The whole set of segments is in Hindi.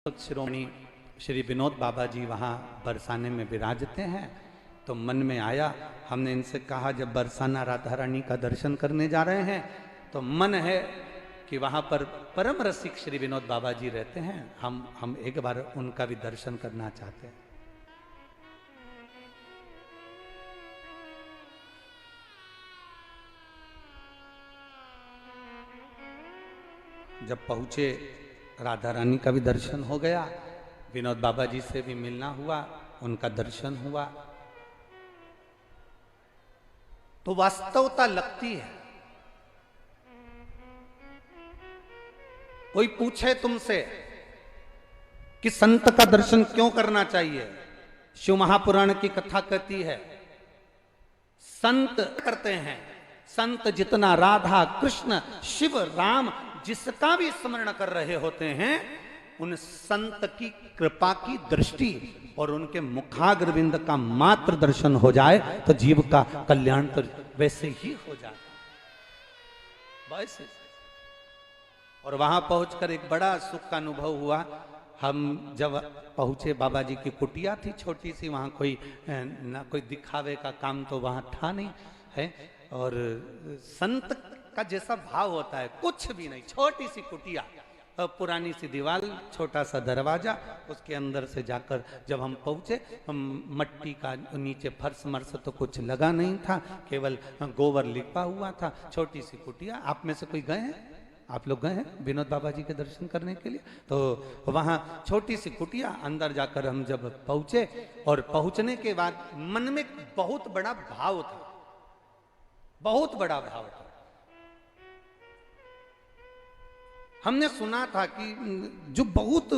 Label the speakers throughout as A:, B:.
A: शिरोमणि श्री विनोद बाबा जी वहाँ बरसाने में विराजते हैं। तो मन में आया, हमने इनसे कहा जब बरसाना राधा रानी का दर्शन करने जा रहे हैं तो मन है कि वहाँ पर परम रसिक श्री विनोद बाबा जी रहते हैं, हम एक बार उनका भी दर्शन करना चाहते हैं। जब पहुँचे राधा रानी का भी दर्शन हो गया, विनोद बाबा जी से भी मिलना हुआ, उनका दर्शन हुआ। तो वास्तवता लगती है। कोई पूछे तुमसे कि संत का दर्शन क्यों करना चाहिए, शिव महापुराण की कथा कहती है संत करते हैं, संत जितना राधा कृष्ण शिव राम जिसका भी स्मरण कर रहे होते हैं, उन संत की कृपा की दृष्टि और उनके मुखाग्रविंद का मात्र दर्शन हो जाए तो जीव का कल्याण तो वैसे ही हो जाता वैसे। और वहां पहुंचकर एक बड़ा सुख का अनुभव हुआ। हम जब पहुंचे, बाबा जी की कुटिया थी छोटी सी, वहां कोई ना कोई दिखावे का काम तो वहां था नहीं है, और संत का जैसा भाव होता है कुछ भी नहीं, छोटी सी कुटिया, पुरानी सी दीवार, छोटा सा दरवाजा, उसके अंदर से जाकर जब हम पहुंचे, हम मट्टी का नीचे फर्श मर्स तो कुछ लगा नहीं था, केवल गोबर लिपा हुआ था, छोटी सी कुटिया। आप में से कोई गए हैं? आप लोग गए हैं विनोद बाबा जी के दर्शन करने के लिए? तो वहाँ छोटी सी कुटिया, अंदर जाकर हम जब पहुंचे और पहुंचने के बाद मन में बहुत बड़ा भाव था, बहुत बड़ा भाव था। हमने सुना था कि जो बहुत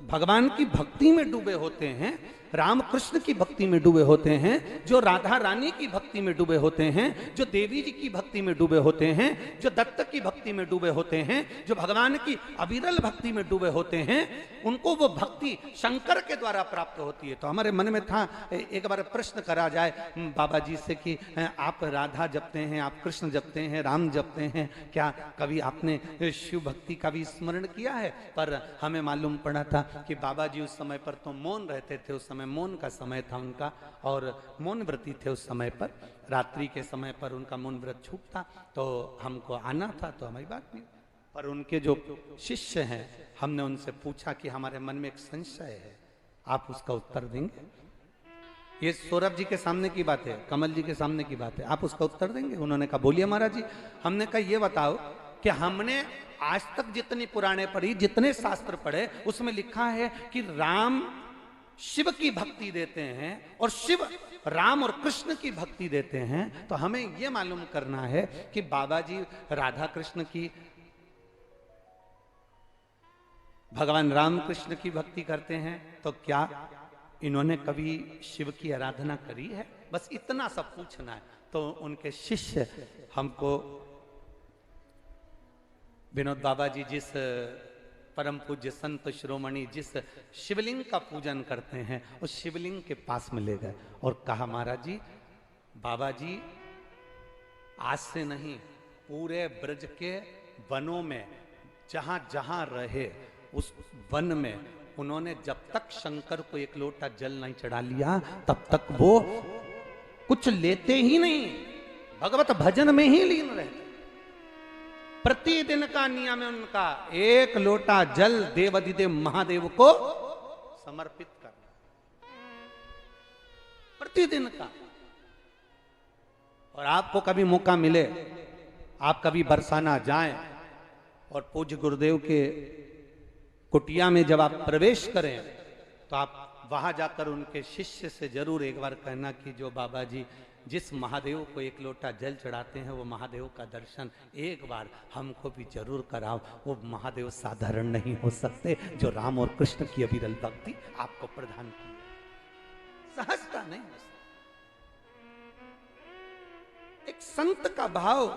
A: भगवान की भक्ति में डूबे होते हैं, राम कृष्ण की भक्ति में डूबे होते हैं, जो राधा रानी की भक्ति में डूबे होते हैं, जो देवी जी की भक्ति में डूबे होते हैं, जो दत्त की भक्ति में डूबे होते हैं, जो भगवान की अविरल भक्ति में डूबे होते हैं, उनको वो भक्ति शंकर के द्वारा प्राप्त होती है। तो हमारे मन में था एक बार प्रश्न करा जाए बाबा जी से कि आप राधा जपते हैं, आप कृष्ण जपते हैं, राम जपते हैं, क्या कभी आपने शिव भक्ति का भी स्मरण किया है? पर हमें मालूम पड़ा था कि बाबा जी उस समय पर तो मौन रहते थे, उस समय मौन का समय था उनका, और मौन व्रती थे उस समय पर, रात्रि के समय पर उनका मौन व्रत छूटता, तो हमको आना था तो हमारी बात नहीं। पर उनके जो शिष्य हैं, हमने उनसे पूछा कि हमारे मन में एक संशय है, आप उसका उत्तर देंगे? ये सौरभ जी के सामने की बात है, कमल जी के सामने की बात है, आप उसका उत्तर देंगे? उन्होंने कहा बोलिए महाराज जी। हमने कहा ये बताओ कि हमने आज तक जितनी पुराणे पढ़ी, जितने शास्त्र पढ़े, उसमें लिखा है कि राम शिव की भक्ति देते हैं और शिव राम और कृष्ण की भक्ति देते हैं। तो हमें यह मालूम करना है कि बाबा जी राधा कृष्ण की, भगवान राम कृष्ण की भक्ति करते हैं, तो क्या इन्होंने कभी शिव की आराधना करी है? बस इतना सब पूछना है। तो उनके शिष्य हमको विनोद बाबा जी जिस परम पूज्य संत शिरोमणि जिस शिवलिंग का पूजन करते हैं, उस शिवलिंग के पास में ले गए और कहा महाराज जी, बाबा जी आज से नहीं, पूरे ब्रज के वनों में जहां जहां रहे, उस वन में उन्होंने जब तक शंकर को एक लोटा जल नहीं चढ़ा लिया, तब तक वो कुछ लेते ही नहीं, भगवत भजन में ही लीन रहते। प्रतिदिन का नियम है उनका, एक लोटा जल देवाधिदेव महादेव को समर्पित करना, प्रतिदिन का। और आपको कभी मौका मिले, आप कभी बरसाना जाएं और पूज्य गुरुदेव के कुटिया में जब आप प्रवेश करें, तो आप वहां जाकर उनके शिष्य से जरूर एक बार कहना कि जो बाबा जी जिस महादेव को एक लोटा जल चढ़ाते हैं, वो महादेव का दर्शन एक बार हमको भी जरूर कराओ। वो महादेव साधारण नहीं हो सकते जो राम और कृष्ण की अविरल भक्ति आपको प्रदान की, सहजता नहीं हो सकती। एक संत का भाव,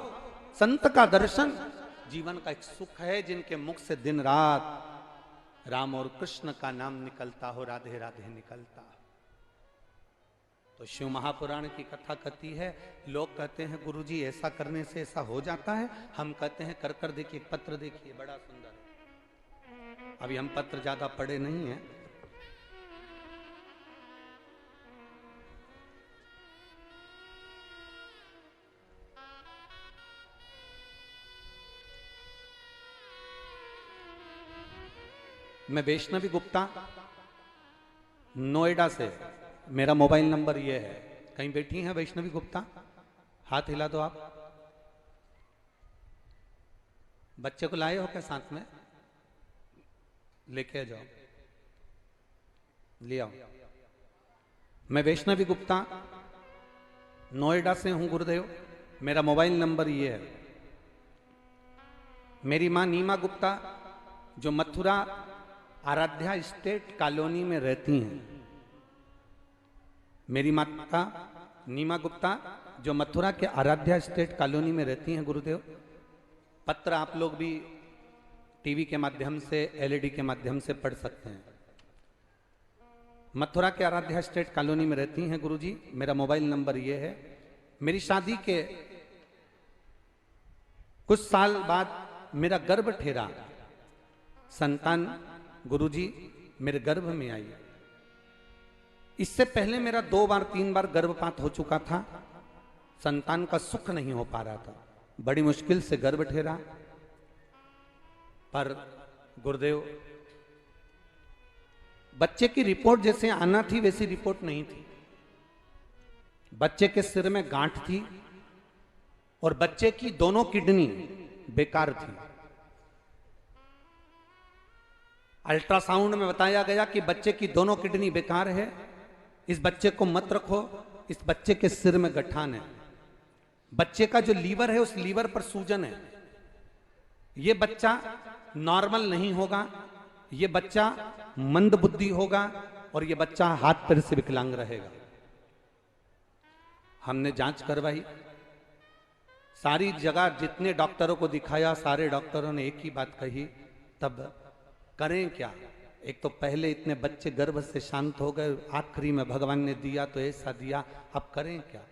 A: संत का दर्शन जीवन का एक सुख है, जिनके मुख से दिन रात राम और कृष्ण का नाम निकलता हो, राधे राधे निकलता हो। तो शिव महापुराण की कथा कहती है, लोग कहते हैं गुरुजी ऐसा करने से ऐसा हो जाता है, हम कहते हैं कर कर देखिए, पत्र देखिए बड़ा सुंदर है। अभी हम पत्र ज्यादा पढ़े नहीं हैं। मैं वैष्णवी गुप्ता, नोएडा से, मेरा मोबाइल नंबर ये है। कहीं बैठी हैं वैष्णवी गुप्ता? हाथ हिला दो आप। बच्चे को लाए हो क्या साथ में? लेके जाओ, ले आओ। मैं वैष्णवी गुप्ता, नोएडा से हूं गुरुदेव। मेरा मोबाइल नंबर ये है। मेरी मां नीमा गुप्ता जो मथुरा आराध्या स्टेट कॉलोनी में रहती हैं, मेरी माता नीमा गुप्ता जो मथुरा के आराध्या स्टेट कॉलोनी में रहती हैं गुरुदेव। पत्र आप लोग भी टीवी के माध्यम से, एलईडी के माध्यम से पढ़ सकते हैं। मथुरा के आराध्या स्टेट कॉलोनी में रहती हैं गुरुजी। मेरा मोबाइल नंबर ये है। मेरी शादी के कुछ साल बाद मेरा गर्भ ठहरा, संतान गुरुजी मेरे गर्भ में आई। इससे पहले मेरा 2 बार 3 बार गर्भपात हो चुका था। संतान का सुख नहीं हो पा रहा था, बड़ी मुश्किल से गर्भ ठहरा। पर गुरुदेव, बच्चे की रिपोर्ट जैसे आना थी वैसी रिपोर्ट नहीं थी। बच्चे के सिर में गांठ थी और बच्चे की दोनों किडनी बेकार थी। अल्ट्रासाउंड में बताया गया कि बच्चे की दोनों किडनी बेकार है, इस बच्चे को मत रखो, इस बच्चे के सिर में गठान है। बच्चे का जो लीवर है उस लीवर पर सूजन है। ये बच्चा नॉर्मल नहीं होगा, ये बच्चा मंद बुद्धि होगा और ये बच्चा हाथ पैर से विकलांग रहेगा। हमने जांच करवाई, सारी जगह जितने डॉक्टरों को दिखाया, सारे डॉक्टरों ने एक ही बात कही, तब करें क्या? एक तो पहले इतने बच्चे गर्भ से शांत हो गए, आखिरी में भगवान ने दिया तो ऐसा दिया, अब करें क्या?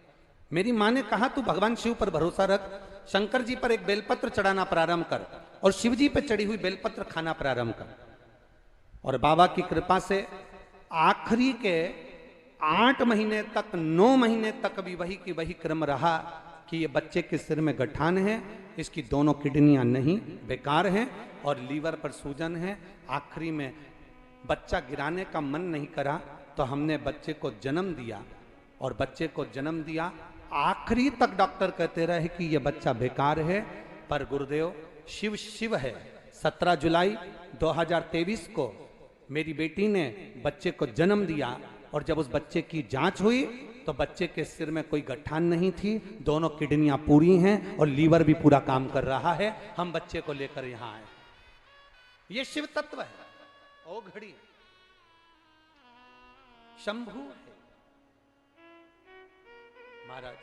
A: मेरी मां ने कहा तू भगवान शिव पर भरोसा रख, शंकर जी पर एक बेलपत्र चढ़ाना प्रारंभ कर और शिव जी पर चढ़ी हुई बेलपत्र खाना प्रारंभ कर। और बाबा की कृपा से आखिरी के 8 महीने तक, 9 महीने तक भी वही की वही क्रम रहा कि ये बच्चे के सिर में गठान है, इसकी दोनों किडनियां नहीं बेकार हैं और लीवर पर सूजन है। आखिरी में बच्चा गिराने का मन नहीं करा तो हमने बच्चे को जन्म दिया और बच्चे को जन्म दिया। आखिरी तक डॉक्टर कहते रहे कि यह बच्चा बेकार है, पर गुरुदेव शिव शिव है। 17 जुलाई 2023 को मेरी बेटी ने बच्चे को जन्म दिया और जब उस बच्चे की जांच हुई तो बच्चे के सिर में कोई गठान नहीं थी, दोनों किडनियां पूरी हैं और लीवर भी पूरा काम कर रहा है। हम बच्चे को लेकर यहां आए। ये शिव तत्व है। ओ घड़ी शंभु है महाराज।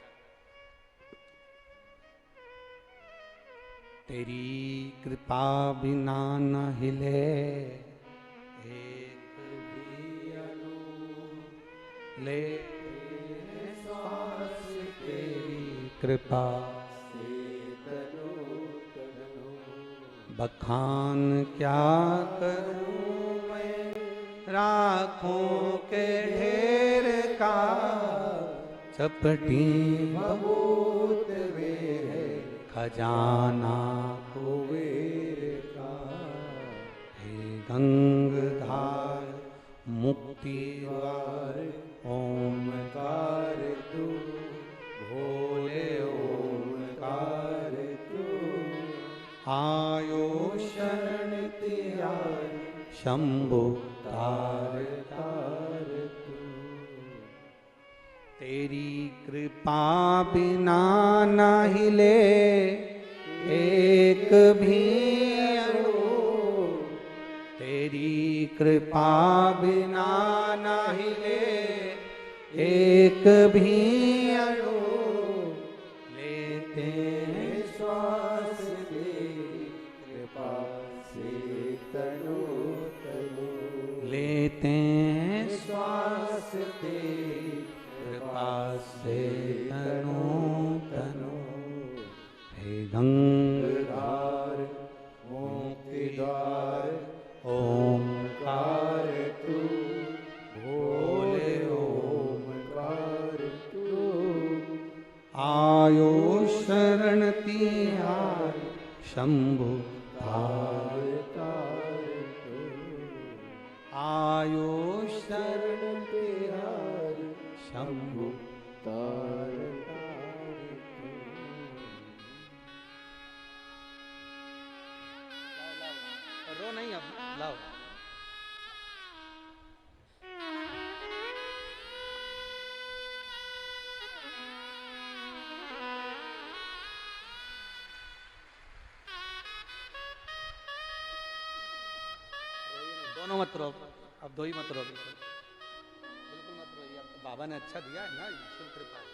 A: तेरी कृपा बिना न हिले एक भी अणु, ले श्वास तेरी कृपा बखान क्या करूं मैं राखों के ढेर का, चपटी बहुत वे है खजाना कुबेर का। हे गंगाधार मुक्ति द्वार ओमकार तू, भोले ओमकार तू। आयो शरण त्यार शंभु तार तार तू। तेरी कृपा बिना न हिले एक भी अणु, तेरी कृपा बिना न हिले एक भी अणु। लेते श्वास तेरी कृपा से तनु तनु, लेते श्वास तेरी कृपा से तनु तनु। हे गंगाधार मुक्ति द्वार ओम शंभु आयो शरण तिहारी शंभु रो नहीं अब लाओ। दोनों मत रो, अब दो ही मत रो, बिल्कुल मत रो। अब तो बाबा ने अच्छा दिया है ना, ईश्वर कृपा है।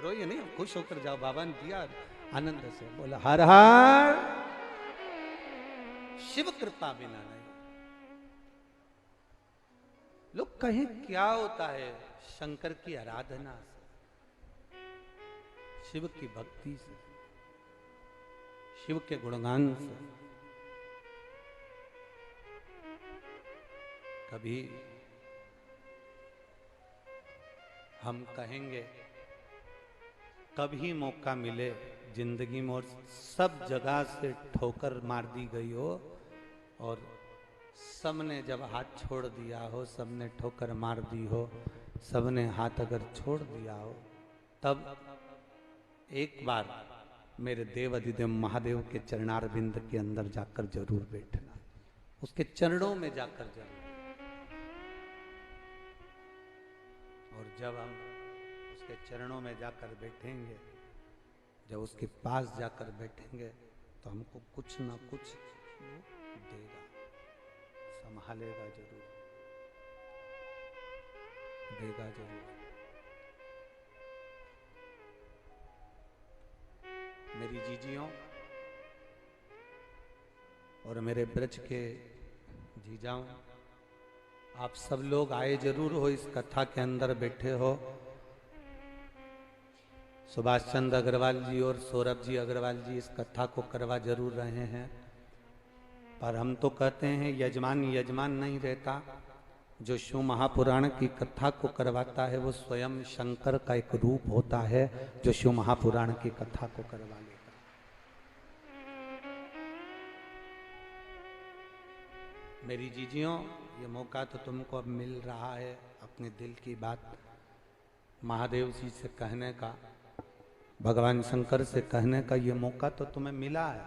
A: रोइए नहीं, खुश होकर जाओ, बाबा ने दिया आनंद से। बोला हर हर शिव कृपा बिना नहीं। लोग कहें क्या होता है शंकर की आराधना से, शिव की भक्ति से, शिव के गुणगान से। कभी हम कहेंगे कभी मौका मिले जिंदगी में और सब जगह से ठोकर मार दी गई हो और सबने जब हाथ छोड़ दिया हो, सबने ठोकर मार दी हो, सबने हाथ अगर छोड़ दिया हो, तब एक बार मेरे देव अधिदेव महादेव के चरणारविंद के अंदर जाकर जरूर बैठना, उसके चरणों में जाकर जरूर। और जब हम उसके चरणों में जाकर बैठेंगे, जब उसके पास जाकर बैठेंगे, तो हमको कुछ ना कुछ देगा, संभालेगा जरूर, देगा जरूर। मेरी जीजियों और मेरे ब्रज के जीजाओं, आप सब लोग आए जरूर हो, इस कथा के अंदर बैठे हो। सुभाष चंद्र अग्रवाल जी और सौरभ जी अग्रवाल जी इस कथा को करवा जरूर रहे हैं, पर हम तो कहते हैं यजमान यजमान नहीं रहता। जो शिव महापुराण की कथा को करवाता है वो स्वयं शंकर का एक रूप होता है, जो शिव महापुराण की कथा को करवा लेता। मेरी जीजियों, ये मौका तो तुमको अब मिल रहा है अपने दिल की बात महादेव जी से कहने का, भगवान शंकर से कहने का, ये मौका तो तुम्हें मिला है।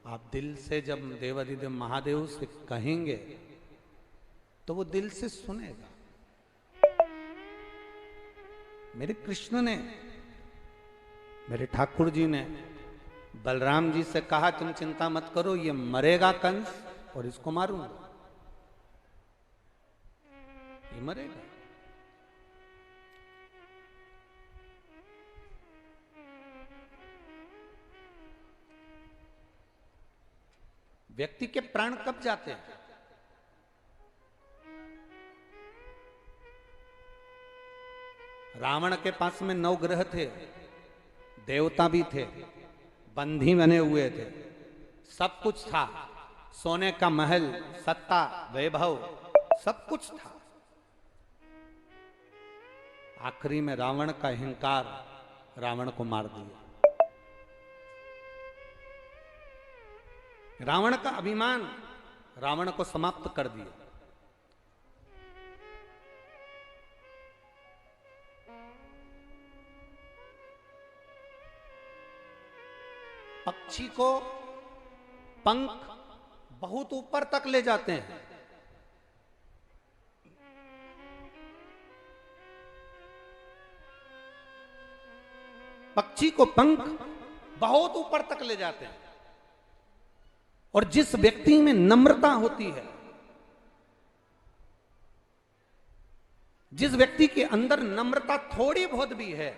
A: आप दिल से जब देवाधिदेव महादेव से कहेंगे तो वो दिल से सुनेगा। मेरे कृष्ण ने, मेरे ठाकुर जी ने बलराम जी से कहा तुम चिंता मत करो, ये मरेगा कंस और इसको मारूंगा, ये मरेगा। व्यक्ति के प्राण कब जाते हैं? रावण के पास में 9 ग्रह थे, देवता भी थे, बंधी बने हुए थे, सब कुछ था, सोने का महल, सत्ता, वैभव, सब कुछ था। आखिरी में रावण का अहंकार रावण को मार दिया। रावण का अभिमान रावण को समाप्त कर दिया। पक्षी को पंख बहुत ऊपर तक ले जाते हैं, पक्षी को पंख बहुत ऊपर तक ले जाते हैं। और जिस व्यक्ति में नम्रता होती है, जिस व्यक्ति के अंदर नम्रता थोड़ी बहुत भी है,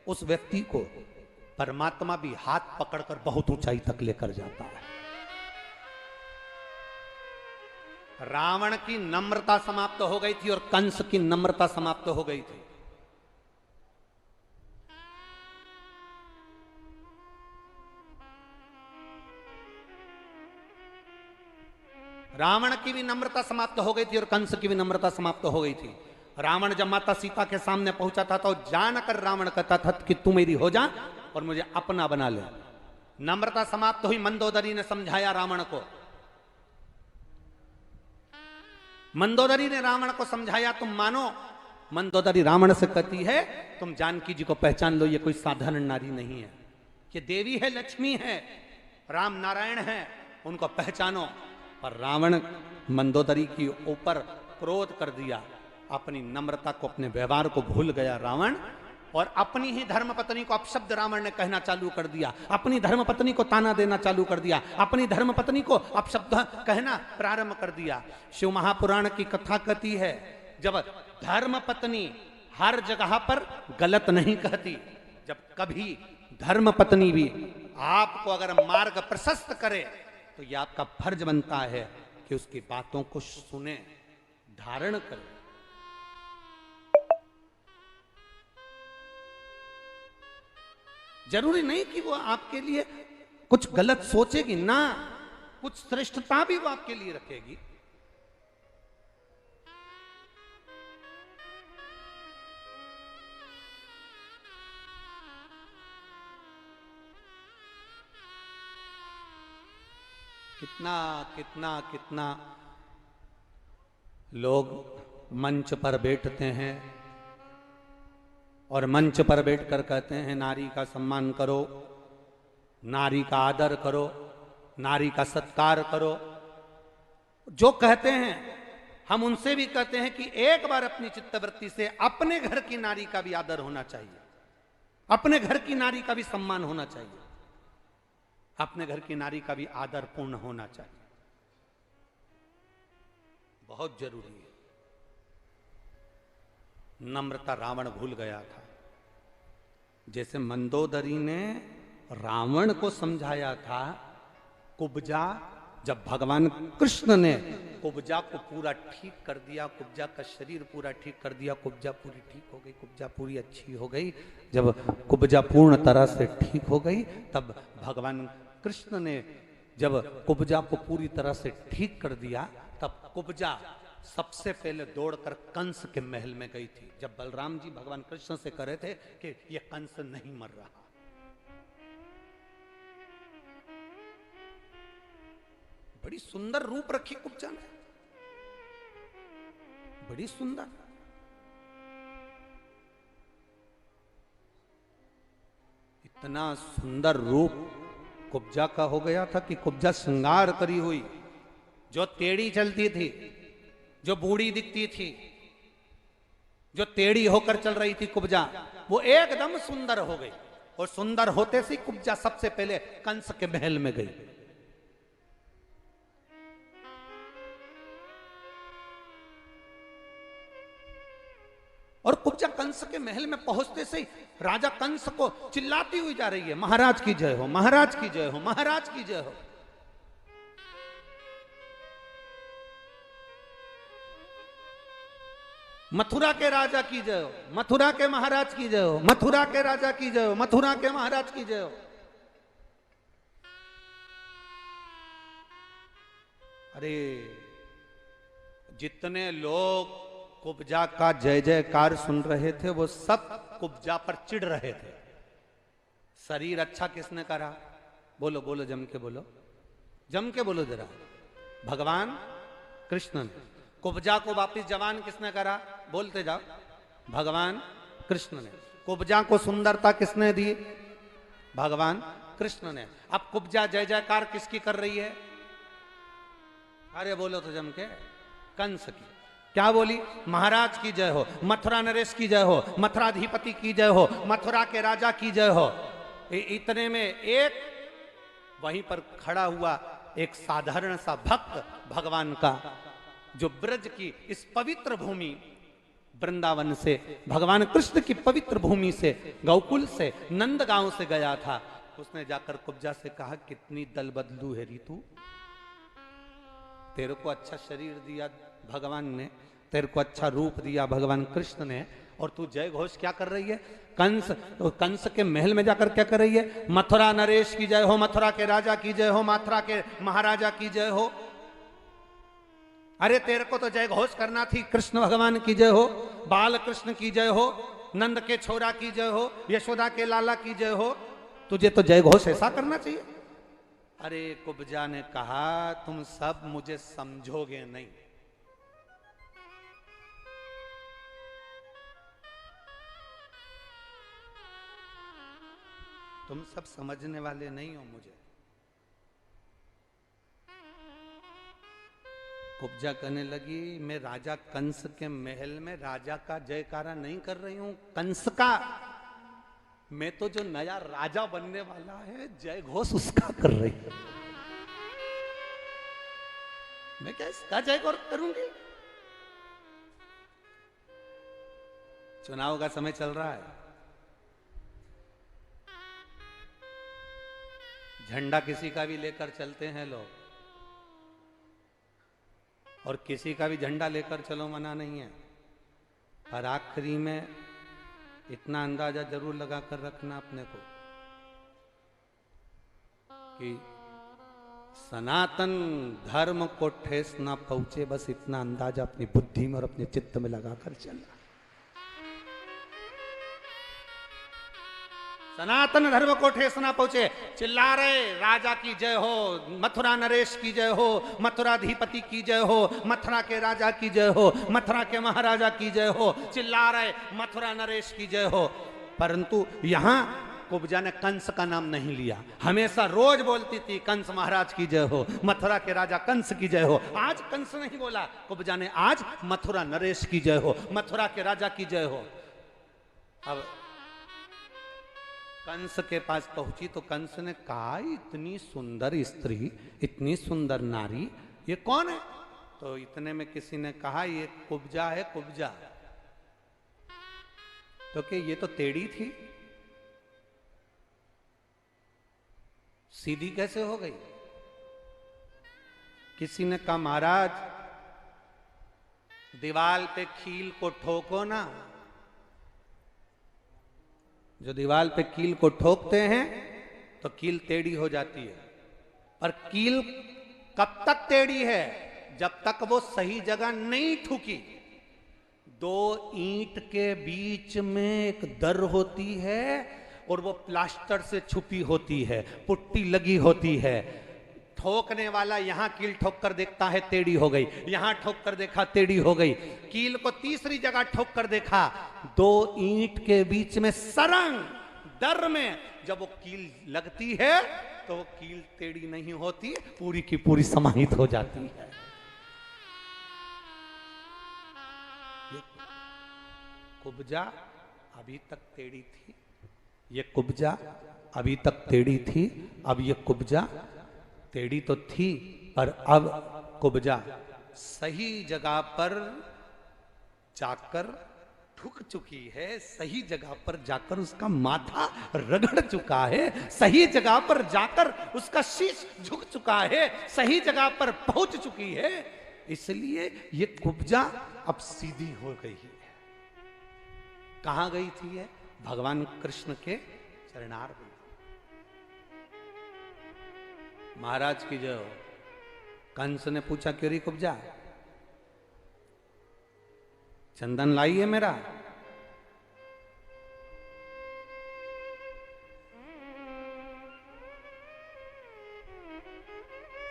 A: उस व्यक्ति को परमात्मा भी हाथ पकड़कर बहुत ऊंचाई तक लेकर जाता है। रावण की नम्रता समाप्त हो गई थी और कंस की नम्रता समाप्त हो गई थी। रावण की भी नम्रता समाप्त हो गई थी और कंस की भी नम्रता समाप्त हो गई थी। रावण जब माता सीता के सामने पहुंचा था तो जानकर रावण कहता था कि तू मेरी हो जा और मुझे अपना बना ले। नम्रता समाप्त हुई। मंदोदरी ने समझाया रावण को। मंदोदरी ने रावण को समझाया, तुम मानो। मंदोदरी रावण से कहती है, तुम जानकी जी को पहचान लो, ये कोई साधारण नारी नहीं है, ये देवी है, लक्ष्मी है, राम नारायण है, उनको पहचानो। पर रावण मंदोदरी की ऊपर क्रोध कर दिया, अपनी नम्रता को, अपने व्यवहार को भूल गया रावण, और अपनी ही धर्मपत्नी को अपशब्द रावण ने कहना चालू कर दिया, अपनी धर्मपत्नी को ताना देना चालू कर दिया, अपनी धर्मपत्नी को अपशब्द कहना प्रारंभ कर दिया। शिव महापुराण की कथा कहती है, जब धर्मपत्नी हर जगह पर गलत नहीं कहती, जब कभी धर्मपत्नी भी आपको अगर मार्ग प्रशस्त करे तो यह आपका फर्ज बनता है कि उसकी बातों को सुने, धारण करें। जरूरी नहीं कि वो आपके लिए कुछ गलत सोचेगी ना, कुछ श्रेष्ठता भी वो आपके लिए रखेगी। कितना कितना कितना लोग मंच पर बैठते हैं और मंच पर बैठकर कहते हैं नारी का सम्मान करो, नारी का आदर करो, नारी का सत्कार करो। जो कहते हैं हम उनसे भी कहते हैं कि एक बार अपनी चित्तवृत्ति से अपने घर की नारी का भी आदर होना चाहिए, अपने घर की नारी का भी सम्मान होना चाहिए, अपने घर की नारी का भी आदर पूर्ण होना चाहिए। बहुत जरूरी है। नम्रता रावण भूल गया था। जैसे मंदोदरी ने रावण को समझाया था, कुब्जा, जब भगवान कृष्ण ने कुब्जा को पूरा ठीक कर दिया, कुब्जा का शरीर पूरा ठीक कर दिया, कुब्जा पूरी ठीक हो गई, कुब्जा पूरी अच्छी हो गई। जब कुब्जा पूर्ण तरह से ठीक हो गई, तब भगवान कृष्ण ने जब कुब्जा को पूरी तरह से ठीक कर दिया, तब कुब्जा सबसे पहले दौड़कर कंस के महल में गई थी। जब बलराम जी भगवान कृष्ण से कह रहे थे कि ये कंस नहीं मर रहा, बड़ी सुंदर रूप रखी कुब्जा ने, बड़ी सुंदर। इतना सुंदर रूप कुब्जा का हो गया था कि कुब्जा श्रृंगार करी हुई, जो टेढ़ी चलती थी, जो बूढ़ी दिखती थी, जो टेढ़ी होकर चल रही थी कुब्जा, वो एकदम सुंदर हो गई। और सुंदर होते से कुब्जा सबसे पहले कंस के महल में गई। और कुब्जा कंस के महल में पहुंचते से ही राजा कंस को चिल्लाती हुई जा रही है, महाराज की जय हो, महाराज की जय हो, महाराज की जय हो। मथुरा के राजा की जय हो, मथुरा के महाराज की जय हो, मथुरा के राजा की जय हो, मथुरा के महाराज की जय हो। अरे जितने लोग कुब्जा का जय जयकार सुन रहे थे वो सब कुब्जा पर चिढ़ रहे थे। शरीर अच्छा किसने करा? बोलो बोलो, जम के बोलो, जम के बोलो जरा। भगवान कृष्ण ने। कुब्जा को वापिस जवान किसने करा? बोलते जाओ। भगवान कृष्ण ने। कुब्जा को सुंदरता किसने दी? भगवान कृष्ण ने। अब कुब्जा जय जयकार किसकी कर रही है? अरे बोलो तो जम के। कंस की। क्या बोली? महाराज की जय हो, मथुरा नरेश की जय हो, मथुराधिपति की जय हो, मथुरा के राजा की जय हो। इतने में एक वहीं पर खड़ा हुआ एक साधारण सा भक्त भगवान का, जो ब्रज की इस पवित्र भूमि वृंदावन से, भगवान कृष्ण की पवित्र भूमि से, गोकुल से, नंदगांव से गया था। उसने जाकर कुब्जा से कहा, कितनी दल बदलू है रीतू, तेरे को अच्छा शरीर दिया भगवान ने, तेरे को अच्छा रूप दिया भगवान कृष्ण ने, और तू जय घोष क्या कर रही है? कंस के महल में जाकर क्या कर रही है? मथुरा नरेश की जय हो, मथुरा के राजा की जय हो, मथुरा के महाराजा की जय हो। अरे तेरे को तो जय घोष करना थी, कृष्ण भगवान की जय हो, बाल कृष्ण की जय हो, नंद के छोरा की जय हो, यशोदा के लाला की जय हो। तुझे तो जय घोष ऐसा करना चाहिए। अरे कुब्जा ने कहा तुम सब मुझे समझोगे नहीं। तुम सब समझने वाले नहीं हो मुझे। कुब्जा कहने लगी मैं राजा कंस के महल में राजा का जयकारा नहीं कर रही हूं, कंस का। मैं तो जो नया राजा बनने वाला है जय घोष उसका कर रही हूं। मैं क्या इसका जय घोष करूंगी? चुनाव का समय चल रहा है, झंडा किसी का भी लेकर चलते हैं लोग, और किसी का भी झंडा लेकर चलो मना नहीं है, पर आखिरी में इतना अंदाजा जरूर लगा कर रखना अपने को कि सनातन धर्म को ठेस ना पहुंचे, बस इतना अंदाजा अपनी बुद्धि में और अपने चित्त में लगा कर चलना। सनातन धर्म को ठेस ना पहुंचे। चिल्ला रहे राजा की जय हो, मथुरा नरेश की जय हो, मथुराधिपति की जय हो, मथुरा के राजा की जय हो, मथुरा के महाराजा की जय हो, चिल्ला रहे मथुरा नरेश की जय हो। परंतु यहां कुब्जा ने कंस का नाम नहीं लिया। हमेशा रोज बोलती थी कंस महाराज की जय हो, मथुरा के राजा कंस की जय हो। आज कंस नहीं बोला कुब्जा ने, आज मथुरा नरेश की जय हो, मथुरा के राजा की जय हो। अब कंस के पास पहुंची तो कंस ने कहा इतनी सुंदर स्त्री, इतनी सुंदर नारी, ये कौन है? तो इतने में किसी ने कहा ये कुब्जा है, कुब्जा। तो कि ये तो टेढ़ी थी, सीधी कैसे हो गई? किसी ने कहा महाराज दीवाल पे कील को ठोको ना, जो दीवार पे कील को ठोकते हैं तो कील टेढ़ी हो जाती है। पर कील कब तक टेढ़ी है? जब तक वो सही जगह नहीं ठुकी। दो ईंट के बीच में एक दर होती है और वो प्लास्टर से छुपी होती है, पुट्टी लगी होती है। ठोकने वाला यहां कील ठोक कर देखता है टेढ़ी हो गई, यहां ठोक कर देखा टेढ़ी हो गई, कील को तीसरी जगह ठोक कर देखा, दो ईंट के बीच में सरंग दर में जब वो कील लगती है तो वो कील टेढ़ी नहीं होती, पूरी की पूरी समाहित हो जाती है। कुब्जा अभी तक टेढ़ी थी, ये कुब्जा अभी तक टेढ़ी थी। अब ये कुब्जा टेढ़ी तो थी पर अब कुब्जा सही जगह पर जाकर ठुक चुकी है, सही जगह पर जाकर उसका माथा रगड़ चुका है, सही जगह पर जाकर उसका शीश झुक चुका है, सही जगह पर पहुंच चुकी है। इसलिए ये कुब्जा अब सीधी हो गई है। कहां गई थी ये? भगवान कृष्ण के चरणार में। महाराज की जय हो। कंस ने पूछा क्यों री कुब्जा, चंदन लाई है मेरा?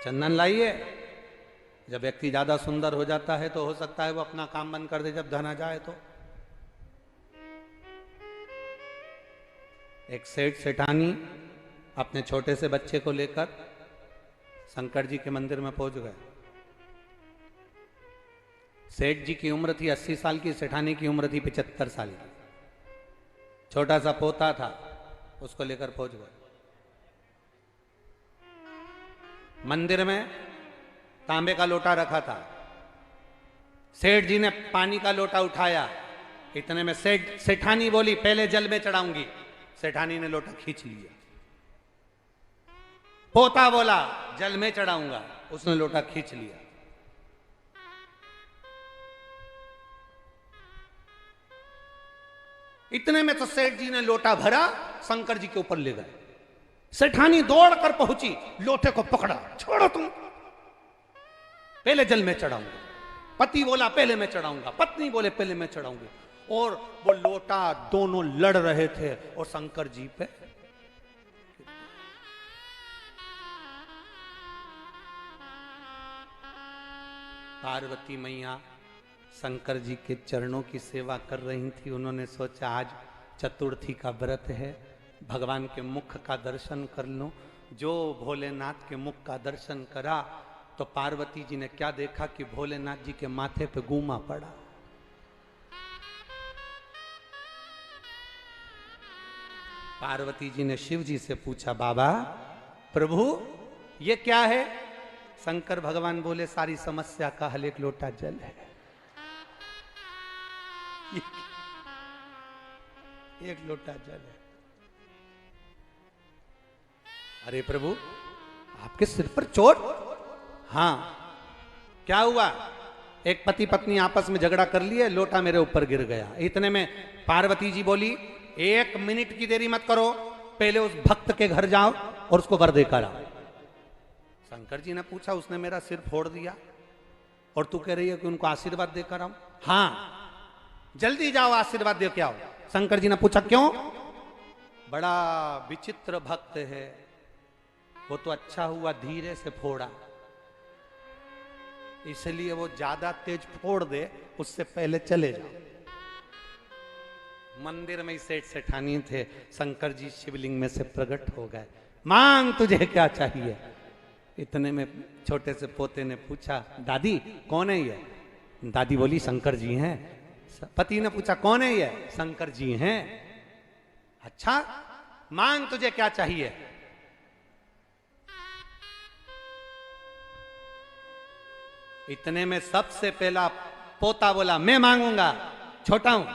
A: चंदन लाई है? जब व्यक्ति ज्यादा सुंदर हो जाता है तो हो सकता है वो अपना काम बंद कर दे जब धन आ जाए तो। एक सेठ सेठानी अपने छोटे से बच्चे को लेकर शंकर जी के मंदिर में पहुंच गए। सेठ जी की उम्र थी 80 साल की, सेठानी की उम्र थी 75 साल की। छोटा सा पोता था, उसको लेकर पहुंच गए मंदिर में। तांबे का लोटा रखा था, सेठ जी ने पानी का लोटा उठाया। इतने में सेठानी बोली पहले जल में चढ़ाऊंगी। सेठानी ने लोटा खींच लिया। पोता बोला जल में चढ़ाऊंगा, उसने लोटा खींच लिया। इतने में तो सेठ जी ने लोटा भरा, शंकर जी के ऊपर ले गए। सेठानी दौड़कर पहुंची, लोटे को पकड़ा, छोड़ो तुम, पहले जल में चढ़ाऊंगा। पति बोला पहले मैं चढ़ाऊंगा, पत्नी बोले पहले मैं चढ़ाऊंगी। और वो लोटा दोनों लड़ रहे थे और शंकर जी पे पार्वती मैया शंकर जी के चरणों की सेवा कर रही थी। उन्होंने सोचा आज चतुर्थी का व्रत है, भगवान के मुख का दर्शन कर लूं। जो भोलेनाथ के मुख का दर्शन करा तो पार्वती जी ने क्या देखा कि भोलेनाथ जी के माथे पे गूमा पड़ा। पार्वती जी ने शिव जी से पूछा, बाबा प्रभु ये क्या है? शंकर भगवान बोले, सारी समस्या का हल एक लोटा जल है। एक लोटा जल है। अरे प्रभु आपके सिर पर चोट? हाँ। क्या हुआ? एक पति पत्नी आपस में झगड़ा कर लिए, लोटा मेरे ऊपर गिर गया। इतने में पार्वती जी बोली, 1 मिनट की देरी मत करो, पहले उस भक्त के घर जाओ और उसको वर देकर आओ। शंकर जी ने पूछा, उसने मेरा सिर फोड़ दिया और तू कह रही है कि उनको आशीर्वाद देकर आओ? हाँ जल्दी जाओ आशीर्वाद दे के आओ। शंकर जी ने पूछा क्यों? बड़ा विचित्र भक्त है, वो तो अच्छा हुआ धीरे से फोड़ा, इसलिए वो ज्यादा तेज फोड़ दे, उससे पहले चले जाओ। मंदिर में ही सेठ सेठानी थे, शंकर जी शिवलिंग में से प्रकट हो गए। मांग तुझे क्या चाहिए? इतने में छोटे से पोते ने पूछा, दादी कौन है ये? दादी बोली, शंकर जी हैं। पति ने पूछा, कौन है ये? शंकर जी हैं। अच्छा मांग तुझे क्या चाहिए? इतने में सबसे पहला पोता बोला, मैं मांगूंगा, छोटा हूं।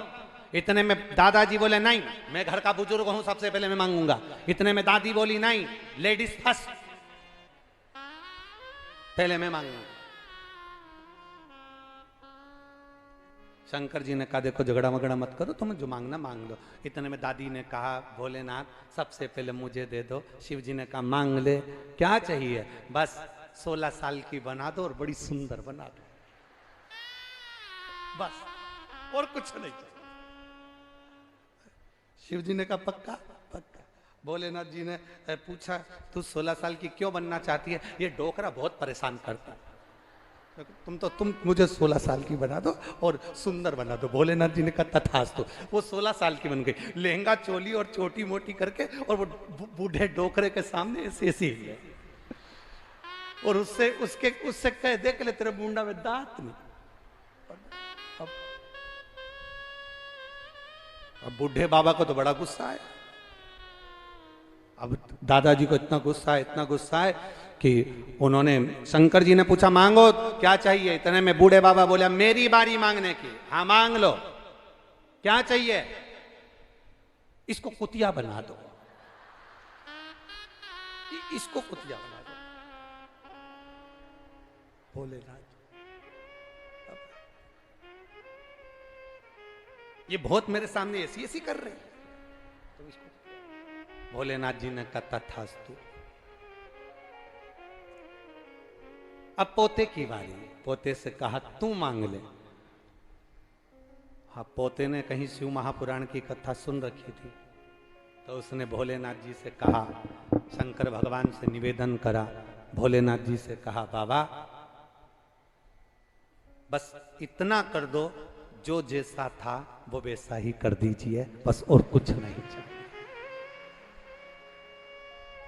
A: इतने में दादाजी बोले, नहीं मैं घर का बुजुर्ग हूं, सबसे पहले मैं मांगूंगा। इतने में दादी बोली, नहीं लेडीज फर्स्ट, पहले मैं मांगूंगा। शंकर जी ने कहा, देखो झगड़ा वगड़ा मत करो, तुम्हें जो मांगना मांग लो। इतने में दादी ने कहा, भोलेनाथ सबसे पहले मुझे दे दो। शिव जी ने कहा, मांग ले, क्या चाहिए? बस 16 साल की बना दो और बड़ी सुंदर बना दो, बस और कुछ नहीं चाहिए। शिव जी ने कहा, पक्का? पक्का। भोलेनाथ जी ने पूछा, तू 16 साल की क्यों बनना चाहती है? ये डोकरा बहुत परेशान करता है, तुम मुझे 16 साल की बना दो और सुंदर बना दो। भोलेनाथ जी ने कहा, तथास्तु। वो 16 साल की बन गई, लहंगा चोली और छोटी मोटी करके, और वो बूढ़े डोकरे के सामने ऐसे ऐसे ही है। और उससे कह, देख ले तेरे मुंडा में दांत नहीं। अब बूढ़े बाबा को तो बड़ा गुस्सा है। अब दादाजी को इतना गुस्सा है कि उन्होंने, शंकर जी ने पूछा, मांगो क्या चाहिए? इतने में बूढ़े बाबा बोला, मेरी बारी मांगने की। हाँ मांग लो, क्या चाहिए? इसको कुतिया बना दो, इसको कुतिया बना दो। भोलेनाथ, ये बहुत मेरे सामने ऐसी ऐसी कर रहे हैं, तो इसको। भोलेनाथ जी ने कहा, तथास्तु। अब पोते की बारी। पोते से कहा, तू मांग ले। हाँ, पोते ने कहीं शिव महापुराण की कथा सुन रखी थी, तो उसने भोलेनाथ जी से कहा, शंकर भगवान से निवेदन करा। भोलेनाथ जी से कहा, बाबा बस इतना कर दो, जो जैसा था वो वैसा ही कर दीजिए, बस और कुछ नहीं चाहिए,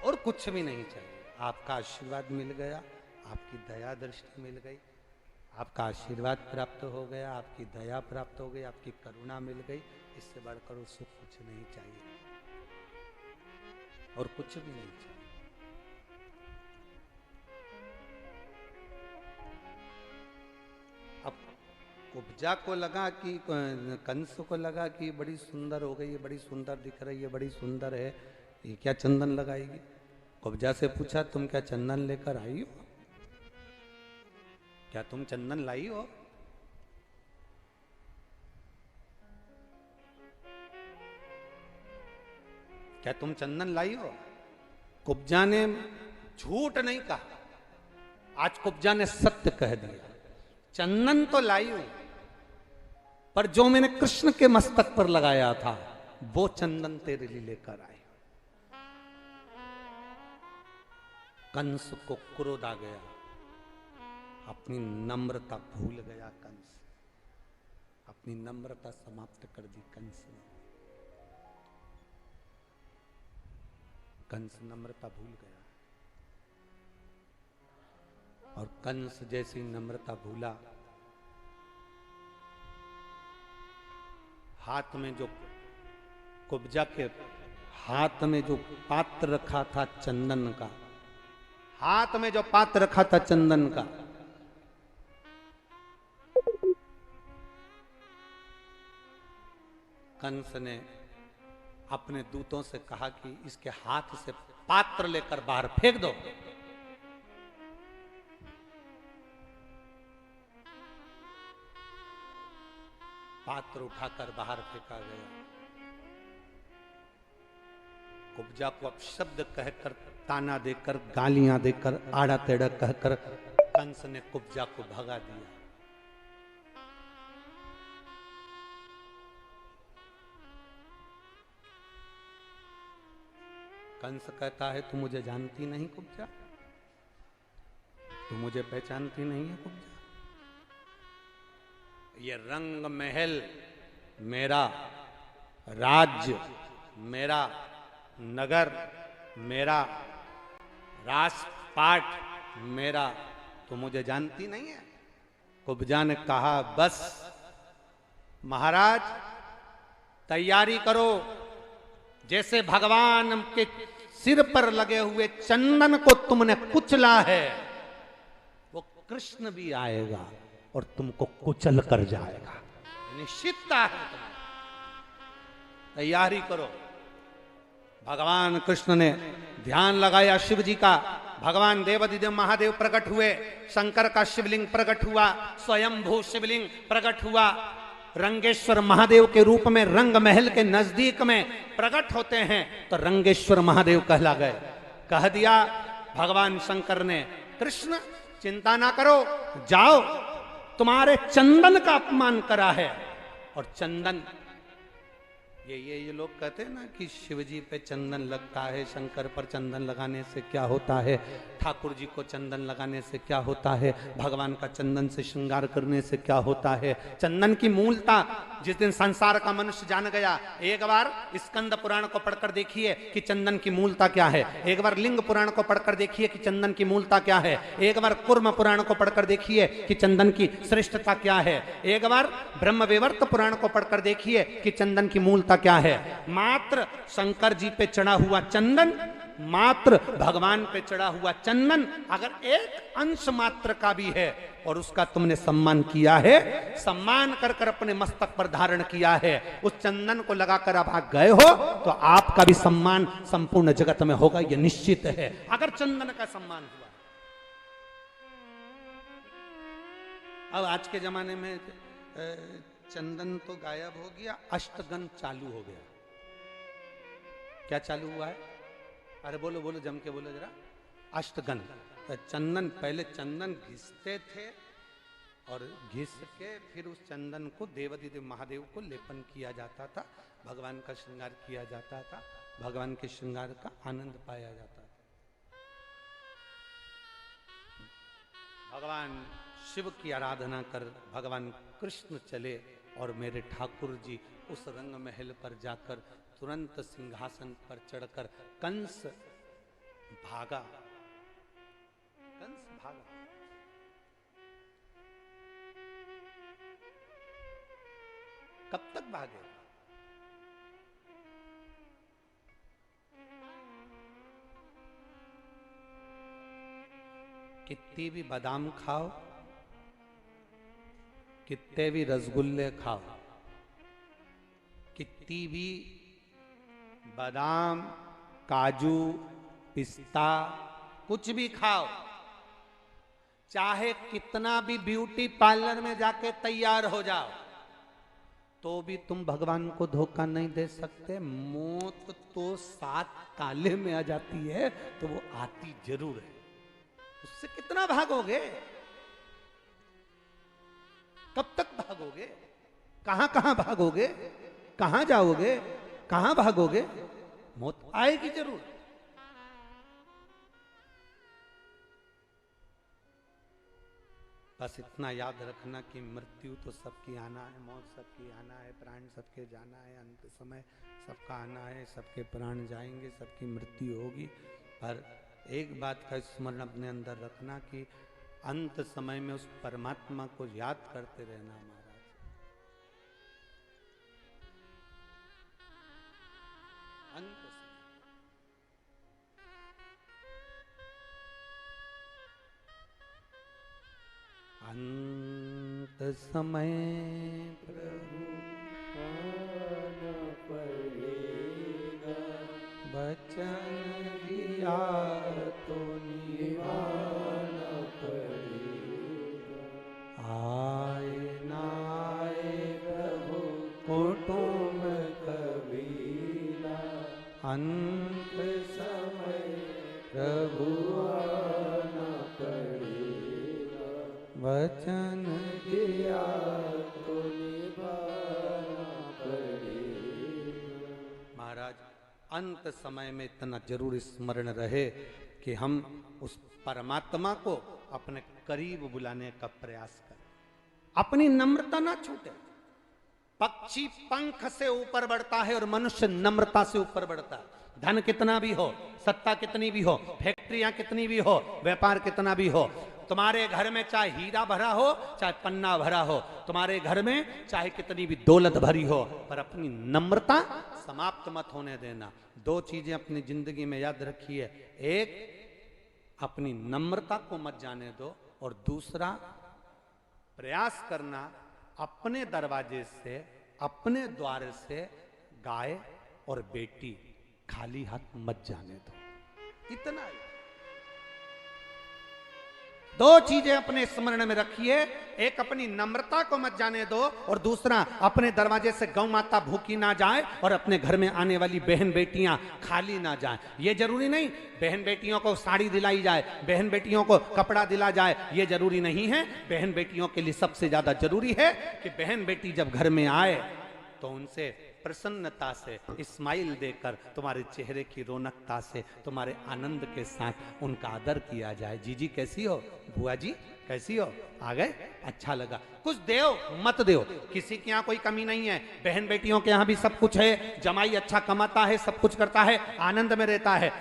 A: और कुछ भी नहीं चाहिए। आपका आशीर्वाद मिल गया, आपकी दया दृष्टि मिल गई, आपका आशीर्वाद प्राप्त हो गया, आपकी दया प्राप्त हो गई, आपकी करुणा मिल गई। इससे बढ़कर उसको कुछ नहीं चाहिए, और कुछ भी नहीं चाहिए। अब कुब्जा को लगा कि कंस को लगा कि बड़ी सुंदर हो गई है, बड़ी सुंदर दिख रही है, बड़ी सुंदर है, ये क्या चंदन लगाएगी? कुब्जा से पूछा, तुम क्या चंदन लेकर आई हो? क्या तुम चंदन लाई हो? क्या तुम चंदन लाई हो? कुब्जा ने झूठ नहीं कहा, आज कुब्जा ने सत्य कह दिया। चंदन तो लाई हूं, पर जो मैंने कृष्ण के मस्तक पर लगाया था वो चंदन तेरे लिए लेकर आई। कंस को क्रोध आ गया, अपनी नम्रता भूल गया कंस, अपनी नम्रता समाप्त कर दी कंस ने। कंस नम्रता भूल गया, और कंस जैसी नम्रता भूला, हाथ में जो कुब्जा के हाथ में जो पात्र रखा था चंदन का, हाथ में जो पात्र रखा था चंदन का, कंस ने अपने दूतों से कहा कि इसके हाथ से पात्र लेकर बाहर फेंक दो। पात्र उठाकर बाहर फेंका गया। कुब्जा को अपशब्द कहकर, ताना देकर, गालियां देकर, आड़ा टेढ़ा कहकर कंस ने कुब्जा को भगा दिया। कंस कहता है, तू मुझे जानती नहीं कुब्जा, तू मुझे पहचानती नहीं है कुब्जा। ये रंग महल मेरा, राज्य मेरा, नगर मेरा, राजपाट मेरा, तो मुझे जानती नहीं है? कुब्जा ने कहा, बस महाराज तैयारी करो, जैसे भगवान के सिर पर लगे हुए चंदन को तुमने कुचला है, वो कृष्ण भी आएगा और तुमको कुचल कर जाएगा, निश्चितता है। तैयारी करो। भगवान कृष्ण ने ध्यान लगाया शिव जी का, भगवान देवाधिदेव महादेव प्रकट हुए, शंकर का शिवलिंग प्रकट हुआ, स्वयंभू शिवलिंग प्रकट हुआ, रंगेश्वर महादेव के रूप में रंग महल के नजदीक में प्रकट होते हैं तो रंगेश्वर महादेव कहला गए। कह दिया भगवान शंकर ने, कृष्ण चिंता ना करो, जाओ, तुम्हारे चंदन का अपमान करा है। और चंदन, ये लोग कहते हैं ना कि शिव जी पे चंदन लगता है, शंकर पर चंदन लगाने से क्या होता है, ठाकुर जी को चंदन लगाने से क्या होता है, भगवान का चंदन से श्रृंगार करने से क्या होता है। चंदन की मूलता जिस दिन संसार का मनुष्य जान गया, एक बार स्कंद पुराण को पढ़कर देखिए कि चंदन की मूलता क्या है, एक बार लिंग पुराण को पढ़कर देखिए कि चंदन की मूलता क्या है, एक बार कुर्म पुराण को पढ़कर देखिए कि चंदन की श्रेष्ठता क्या है, एक बार ब्रह्मवैवर्त पुराण को पढ़कर देखिए कि चंदन की मूलता क्या है। मात्र शंकर जी पे चढ़ा हुआ चंदन, मात्र भगवान पे चढ़ा हुआ चंदन अगर एक अंश मात्र का भी है और उसका तुमने सम्मान किया है, सम्मान कर कर अपने मस्तक पर धारण किया है, उस चंदन को लगाकर आप आ गए हो तो आपका भी सम्मान संपूर्ण जगत में होगा, यह निश्चित है। अगर चंदन का सम्मान हुआ। अब आज के जमाने में चंदन तो गायब हो गया, अष्टगन चालू हो गया। क्या चालू हुआ है? अरे बोलो बोलो, जम के बोलो जरा। अष्टगन। चंदन, पहले चंदन घिसते थे और घिस के फिर उस चंदन को देवाधिदेव महादेव को लेपन किया जाता था, भगवान का श्रृंगार किया जाता था, भगवान के श्रृंगार का आनंद पाया जाता था। भगवान शिव की आराधना कर भगवान कृष्ण चले और मेरे ठाकुर जी उस रंग महल पर जाकर तुरंत सिंहासन पर चढ़कर कंस भागा। कंस भागा। कब तक भागे? कितनी भी बादाम खाओ, कितने भी रसगुल्ले खाओ, कितनी भी बादाम, काजू, पिस्ता कुछ भी खाओ, चाहे कितना भी ब्यूटी पार्लर में जाके तैयार हो जाओ, तो भी तुम भगवान को धोखा नहीं दे सकते। मौत तो 7 ताले में आ जाती है, तो वो आती जरूर है। उससे कितना भागोगे? कब तक भागोगे? कहां कहां भागोगे? कहां जाओगे? कहां भागोगे? मौत आएगी जरूर। बस इतना याद रखना कि मृत्यु तो सबकी आना है, मौत सबकी आना है, प्राण सबके जाना है, अंत समय सबका आना है, सबके प्राण जाएंगे, सबकी मृत्यु होगी। पर एक बात का स्मरण अपने अंदर रखना कि अंत समय में उस परमात्मा को याद करते रहना महाराज। अंत अंत समय प्रभु आना पड़ेगा, वचन दिया तो निभाना पड़ेगा। आए ना आए प्रभु कुटुंब कबीला, अंत समय प्रभु आना पड़ेगा, वचन दिया तो निभाना पड़ेगा। महाराज, अंत समय में इतना जरूर स्मरण रहे कि हम उस परमात्मा को अपने करीब बुलाने का प्रयास करें, अपनी नम्रता ना छूटे। पक्षी पंख से ऊपर बढ़ता है और मनुष्य नम्रता से ऊपर बढ़ता है। धन कितना भी हो, सत्ता कितनी भी हो, फैक्ट्रियां कितनी भी हो, व्यापार कितना भी हो, तुम्हारे घर में चाहे हीरा भरा हो चाहे पन्ना भरा हो, तुम्हारे घर में चाहे कितनी भी दौलत भरी हो, पर अपनी नम्रता समाप्त मत होने देना। 2 चीजें अपनी जिंदगी में याद रखिए। एक, अपनी नम्रता को मत जाने दो, और दूसरा, प्रयास करना अपने दरवाजे से, अपने द्वार से गाय और बेटी खाली हाथ मत जाने दो। इतना ही 2 चीजें अपने स्मरण में रखिए। एक, अपनी नम्रता को मत जाने दो, और दूसरा, अपने दरवाजे से गौ माता भूखी ना जाए और अपने घर में आने वाली बहन बेटियां खाली ना जाए। ये जरूरी नहीं बहन बेटियों को साड़ी दिलाई जाए, बहन बेटियों को कपड़ा दिला जाए, ये जरूरी नहीं है। बहन बेटियों के लिए सबसे ज्यादा जरूरी है कि बहन बेटी जब घर में आए तो उनसे प्रसन्नता से स्माइल देकर, तुम्हारे चेहरे की रौनकता से, तुम्हारे आनंद के साथ उनका आदर किया जाए। जीजी कैसी हो, बुआ जी कैसी हो, आ गए, अच्छा लगा, कुछ देओ मत देओ, किसी के यहाँ कोई कमी नहीं है। बहन बेटियों के यहाँ भी सब कुछ है, जमाई अच्छा कमाता है, सब कुछ करता है, आनंद में रहता है।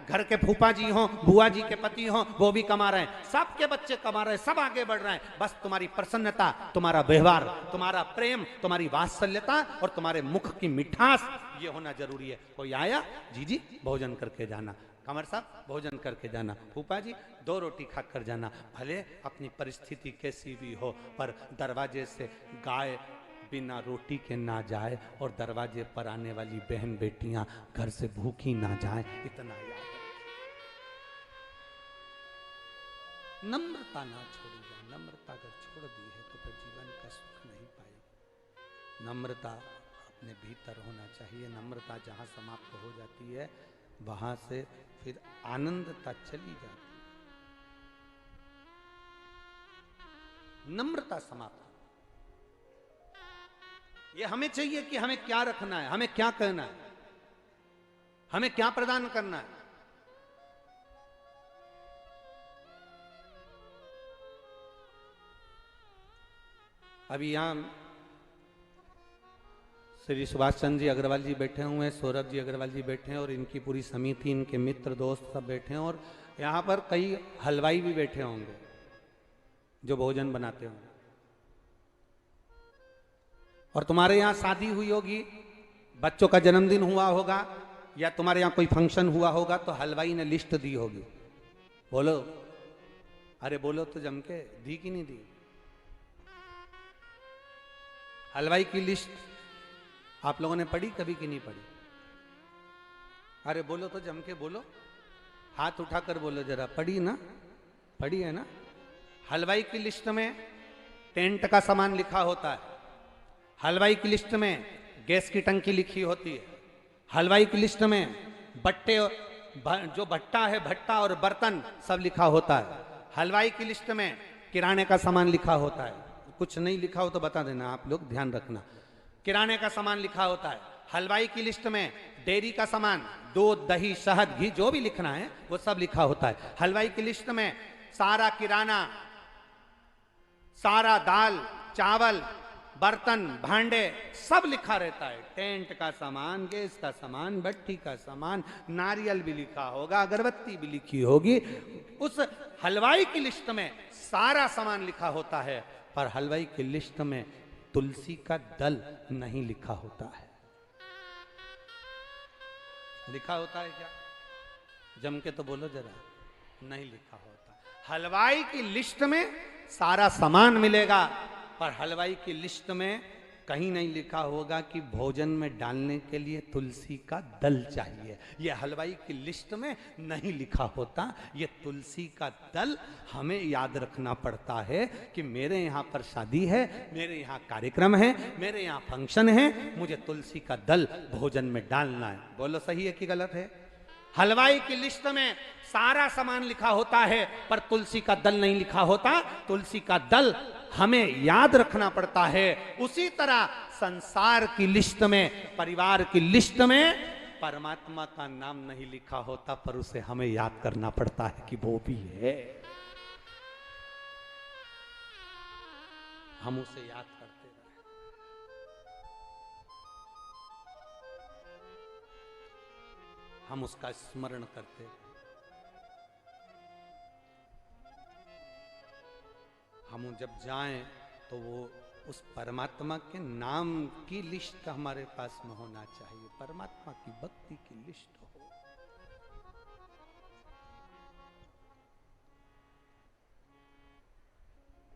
A: घर के फूफा जी हों, बुआ जी के पति हों, वो भी कमा रहे हैं, सबके बच्चे कमा रहे हैं, सब आगे बढ़ रहे हैं। बस तुम्हारी प्रसन्नता, तुम्हारा व्यवहार, तुम्हारा प्रेम, तुम्हारी वात्सल्यता और तुम्हारे मुख की मिठास, ये होना जरूरी है। कोई आया, जीजी भोजन करके जाना, कमर साहब भोजन करके जाना, फूफा जी 2 रोटी खाकर जाना। भले अपनी परिस्थिति कैसी भी हो, पर दरवाजे से गाय बिना रोटी के ना जाए और दरवाजे पर आने वाली बहन बेटियां घर से भूखी ना जाए, इतना याद है। नम्रता ना छोड़ी जाए। नम्रता अगर छोड़ दी है तो फिर जीवन का सुख नहीं पाएगा। नम्रता अपने भीतर होना चाहिए। नम्रता जहां समाप्त हो जाती है, वहां से फिर आनंदता चली जाती है। नम्रता समाप्त, ये हमें चाहिए कि हमें क्या रखना है, हमें क्या कहना है, हमें क्या प्रदान करना है। अभी यहां श्री सुभाष चंद्र जी अग्रवाल जी बैठे हुए हैं, सौरभ जी अग्रवाल जी बैठे हैं, और इनकी पूरी समिति, इनके मित्र दोस्त सब बैठे हैं, और यहाँ पर कई हलवाई भी बैठे होंगे जो भोजन बनाते होंगे। और तुम्हारे यहाँ शादी हुई होगी, बच्चों का जन्मदिन हुआ होगा, या तुम्हारे यहाँ कोई फंक्शन हुआ होगा, तो हलवाई ने लिस्ट दी होगी। बोलो, अरे बोलो तो जम के, दी कि नहीं दी? हलवाई की लिस्ट आप लोगों ने पढ़ी कभी कि नहीं पढ़ी? अरे बोलो तो जम के बोलो, हाथ उठाकर बोलो जरा, पढ़ी ना? पढ़ी है ना? हलवाई की लिस्ट में टेंट का सामान लिखा होता है, हलवाई की लिस्ट में गैस की टंकी लिखी होती है, हलवाई की लिस्ट में बट्टे, जो भट्टा है भट्टा और बर्तन सब लिखा होता है। हलवाई की लिस्ट में किराने का सामान लिखा होता है। कुछ नहीं लिखा हो तो बता देना, आप लोग ध्यान रखना। किराने का सामान लिखा होता है। हलवाई की लिस्ट में डेयरी का सामान, दूध दही शहद घी जो भी लिखना है वो सब लिखा होता है। हलवाई की लिस्ट में सारा किराना, सारा दाल चावल बर्तन भांडे सब लिखा रहता है। टेंट का सामान, गैस का सामान, भट्टी का सामान, नारियल भी लिखा होगा, अगरबत्ती भी लिखी होगी। उस हलवाई की लिस्ट में सारा सामान लिखा होता है, पर हलवाई की लिस्ट में तुलसी का दल नहीं लिखा होता है। लिखा होता है क्या? जम के तो बोलो जरा। नहीं लिखा होता। हलवाई की लिस्ट में सारा सामान मिलेगा, पर हलवाई की लिस्ट में कहीं नहीं लिखा होगा कि भोजन में डालने के लिए तुलसी का दल चाहिए। यह हलवाई की लिस्ट में नहीं लिखा होता। ये तुलसी का दल हमें याद रखना पड़ता है कि मेरे यहाँ पर शादी है, मेरे यहाँ कार्यक्रम है, मेरे यहाँ फंक्शन है, मुझे तुलसी का दल भोजन में डालना है। बोलो सही है कि गलत है? हलवाई की लिस्ट में सारा सामान लिखा होता है, पर तुलसी का दल नहीं लिखा होता। तुलसी का दल हमें याद रखना पड़ता है। उसी तरह संसार की लिस्ट में, परिवार की लिस्ट में परमात्मा का नाम नहीं लिखा होता, पर उसे हमें याद करना पड़ता है कि वो भी है। हम उसे याद करते रहे। हम उसका स्मरण करते रहे। हम जब जाएं तो वो उस परमात्मा के नाम की लिस्ट हमारे पास में होना चाहिए, परमात्मा की भक्ति की लिस्ट हो।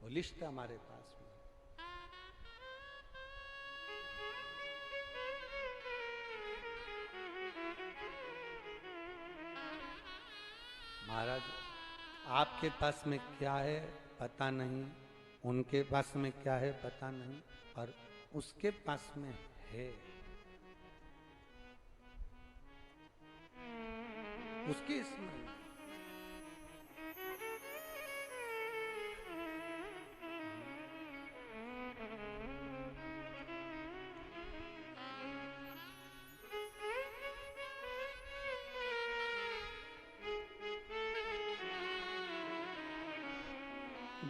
A: वो लिस्ट हमारे पास में। महाराज, आपके पास में क्या है पता नहीं, उनके पास में क्या है पता नहीं, और उसके पास में है। उसके इसमें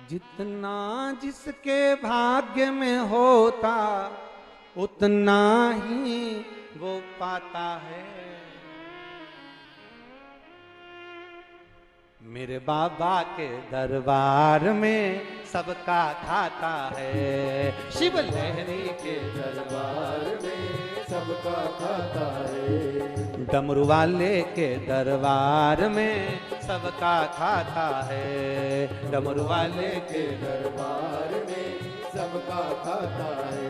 A: जितना जिसके भाग्य में होता उतना ही वो पाता है। मेरे बाबा के दरबार में सबका खाता है। शिव लहरी के दरबार में सबका खाता है। डमरू वाले के दरबार में सबका खाता है। डमरू वाले के दरबार में सबका खाता है।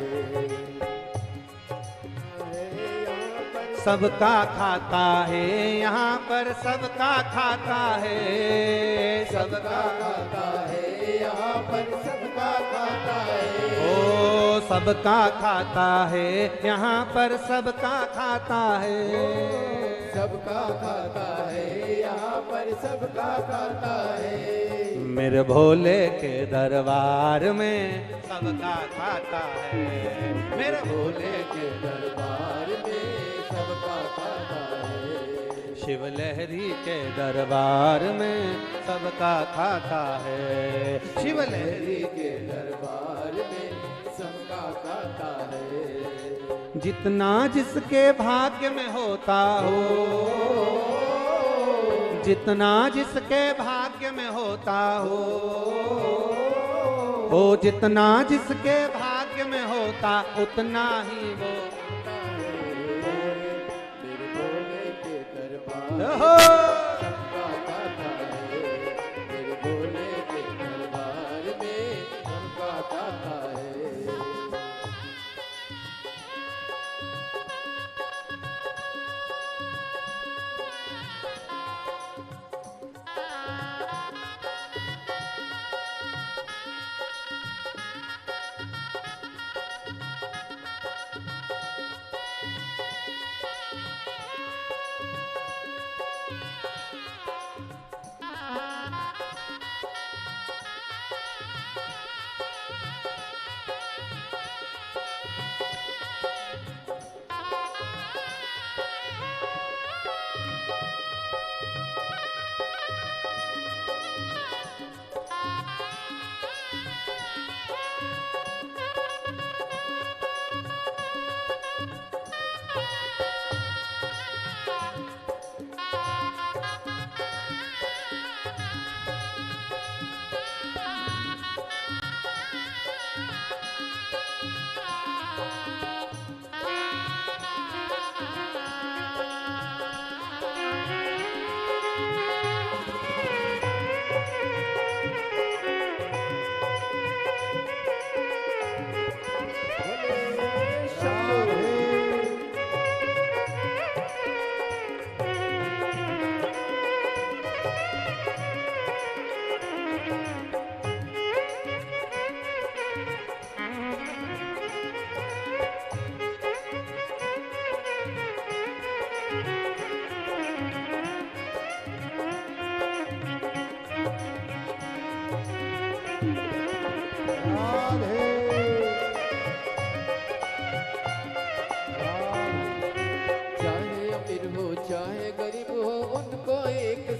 A: सबका खाता है यहाँ पर, सबका खाता है। सबका खाता है यहाँ पर, सबका खाता है। ओ सबका खाता है यहाँ पर, सबका खाता है। सबका खाता है यहाँ पर, सबका खाता है। मेरे भोले के दरबार में सबका खाता है। मेरे भोले के दरबार में सबका खाता है। शिव लहरी के दरबार में सबका खाता है। शिव लहरी के दरबार में सबका खाता है। जितना जिसके भाग्य में होता हो, जितना जिसके भाग्य में होता हो, ओ जितना जिसके भाग्य में होता उतना ही वो मेरे भोले के दरबार सबका खाता है। मेरे भोले के दरबार में सबका खाता है।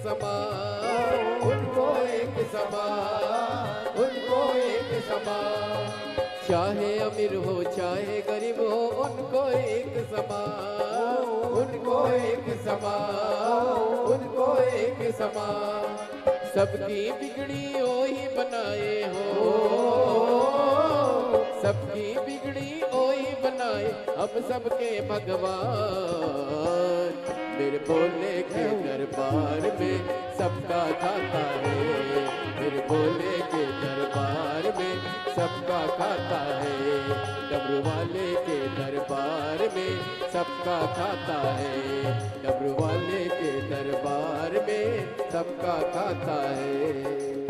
B: समान, उनको एक समान, उनको एक समान। चाहे अमीर हो चाहे गरीब हो उनको एक समान, उनको एक समान, उनको एक समान। सबकी बिगड़ी ओही बनाए हो, सबकी बिगड़ी ओही बनाए हम सबके भगवान। मेरे भोले के दरबार में सबका खाता है, मेरे भोले के दरबार में सबका खाता है। डमरू वाले के दरबार में सबका खाता है, डमरू वाले के दरबार में सबका खाता है।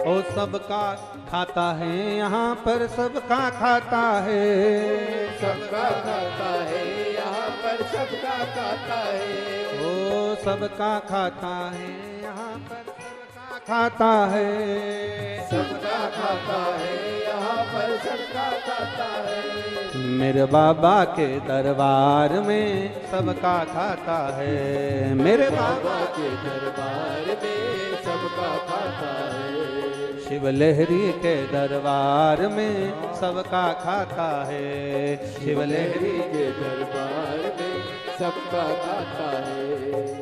A: ओ सबका खाता है यहाँ पर सबका खाता है,
B: सबका खाता है यहाँ पर सबका खाता है।
A: ओ सबका खाता है यहाँ पर सबका खाता है,
B: सबका खाता है यहाँ पर सबका खाता है।
A: मेरे बाबा के दरबार में सबका खाता है, मेरे
B: बाबा के दरबार में सबका खाता है।
A: शिव लहरी के दरबार में सबका खाता है, शिव लहरी
B: के दरबार में सबका खाता है।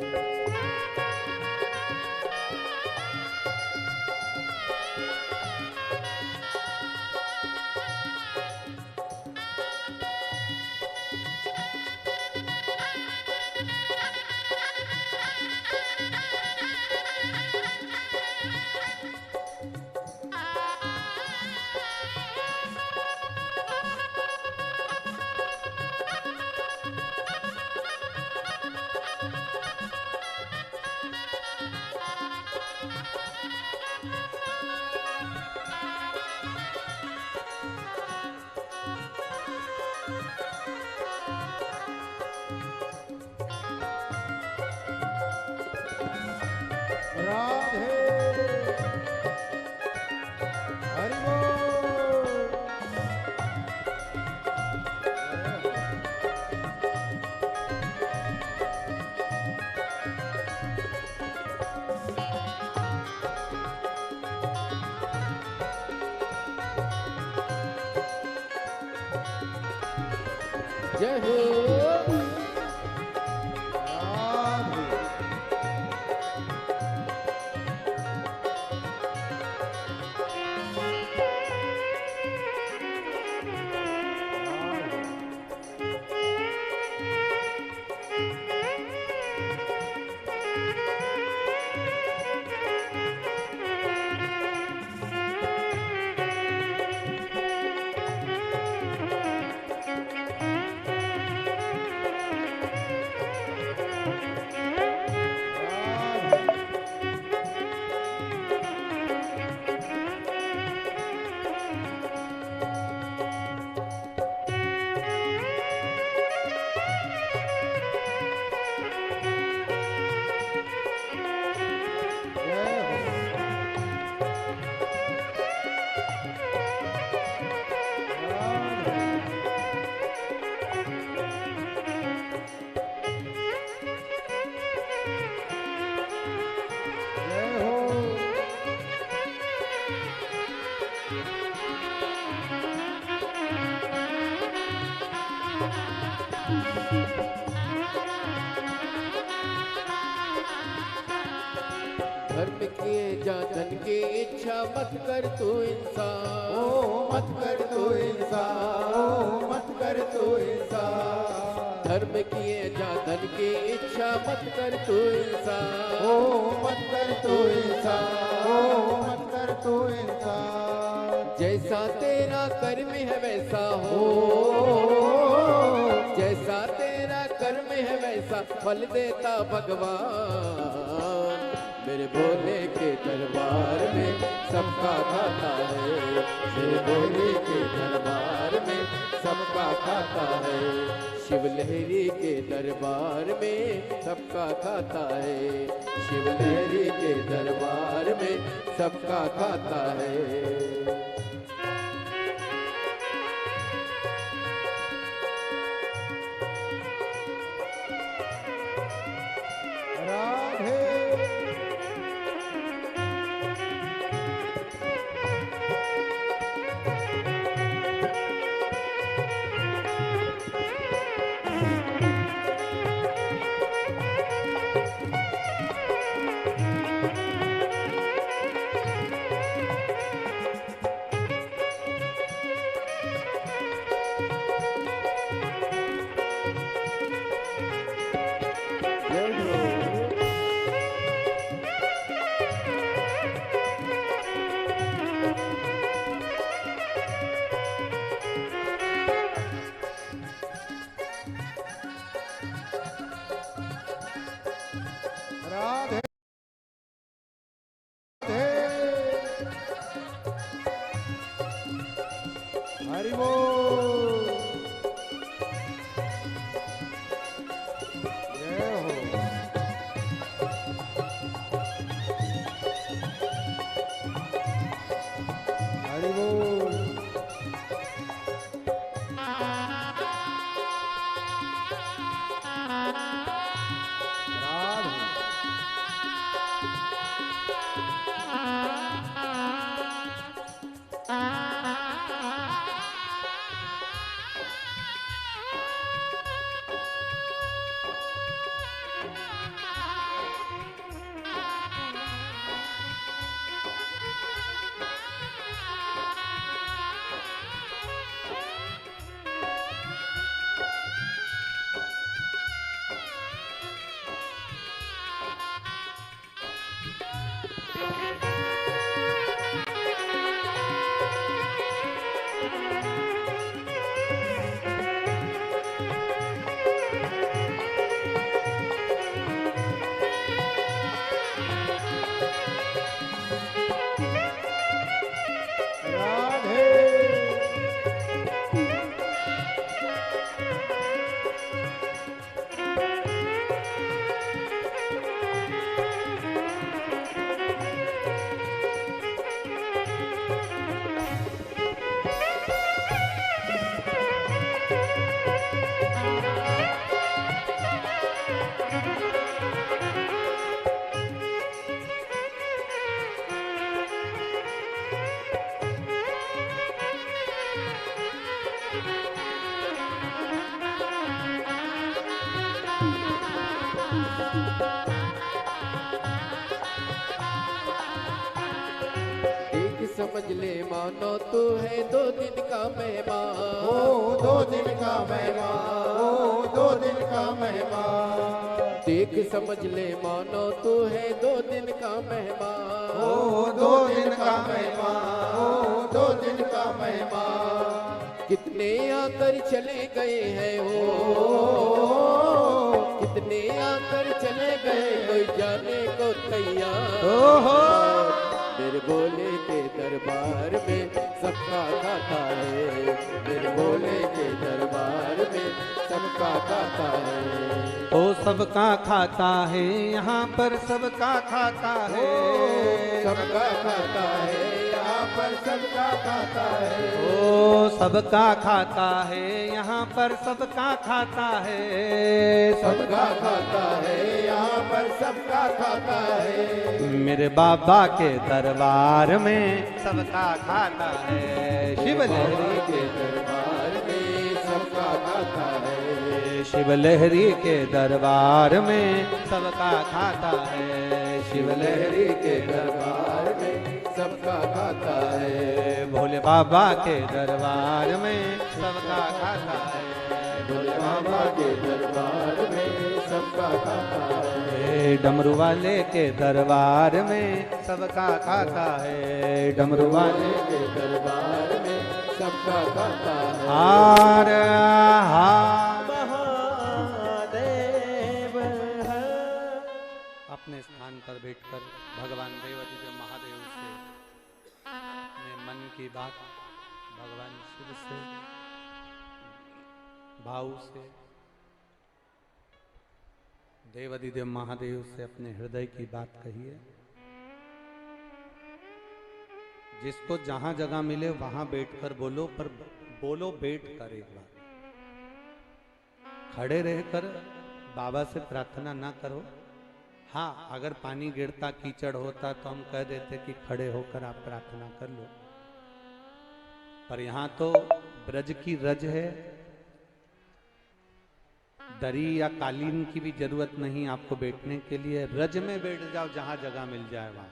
B: राधे हरि बोल। जय हो धर्म किए जा धन की इच्छा मत कर तू इंसान, ओ मत कर तू इंसान, ओ मत कर तू इंसान। धर्म किए जा धन की इच्छा मत कर तू इंसान, ओ मत कर तू इंसान, ओ मत कर तू इंसान। जैसा तेरा कर्म है वैसा हो, जैसा तेरा कर्म है वैसा फल देता भगवान। मेरे भोले के दरबार में सबका खाता है, मेरे भोले के दरबार में सबका खाता है। शिव लहरी के दरबार में सबका खाता है, शिव लहरी के दरबार में सबका खाता है। समझ ले मानो तू है 2 दिन का मेहमान।
C: ओ 2 दिन का मेहमान, ओ 2 दिन का मेहमान।
B: देख समझ ले मानो तू है 2 दिन का मेहमान।
C: ओ 2 दिन का मेहमान, ओ 2 दिन का मेहमान।
B: कितने आकर चले गए हैं ओ, कितने आकर चले गए कोई जाने को तैयार। मेरे भोले के दरबार में सबका खाता है, मेरे भोले के दरबार में सबका खाता है।
A: ओ सबका खाता है यहाँ पर सबका खाता है,
C: सबका खाता है यहाँ पर सबका खाता है।
A: ओ सबका खाता है यहाँ पर सबका खाता है,
C: सबका खाता है यहाँ पर सबका खाता है।
A: मेरे बाबा के दरबार में सबका खाता है। शिव लहरी
C: के दरबार में सबका खाता है।
A: शिव लहरी के दरबार में सबका खाता है, शिव लहरी के
C: दरबार में सबका खाता है।
A: भोले बाबा के दरबार में सबका खाता है,
C: भोले बाबा के दरबार में सबका खाता है।
A: डमरू वाले के दरबार में सबका खाता है, डमरू वाले
C: के दरबार में सबका खाता है।
A: हार हार अपने स्थान पर बैठकर भगवान देवाधिदेव महादेव से अपने मन की बात भगवान शिव से भाव से देवाधिदेव महादेव से अपने हृदय की बात कहिए। जिसको जहां जगह मिले वहां बैठकर बोलो, पर बोलो बैठकर। एक बार खड़े रहकर बाबा से प्रार्थना ना करो। हाँ, अगर पानी गिरता कीचड़ होता तो हम कह देते कि खड़े होकर आप प्रार्थना कर लो, पर यहाँ तो ब्रज की रज है, दरी या कालीन की भी जरूरत नहीं आपको बैठने के लिए। रज में बैठ जाओ, जहां जगह मिल जाए वहां।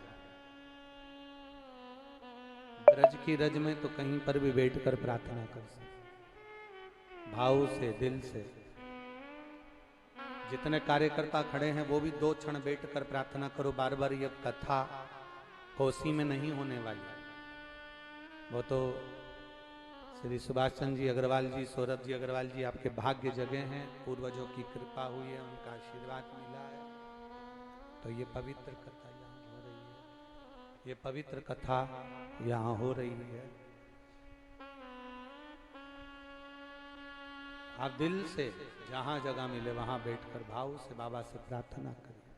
A: ब्रज की रज में तो कहीं पर भी बैठकर प्रार्थना कर सकते, भाव से, दिल से। जितने कार्यकर्ता खड़े हैं वो भी 2 क्षण बैठकर प्रार्थना करो। बार बार ये कथा कोसी में नहीं होने वाली, वो तो श्री सुभाष चंद्र जी अग्रवाल जी, सौरभ जी अग्रवाल जी आपके भाग्य जगह हैं, पूर्वजों की कृपा हुई है, उनका आशीर्वाद मिला है, तो ये पवित्र कथा यहाँ हो रही है, ये पवित्र कथा यहाँ हो रही है। आप दिल से जहां जगह मिले वहां बैठकर भाव से बाबा से प्रार्थना करिए।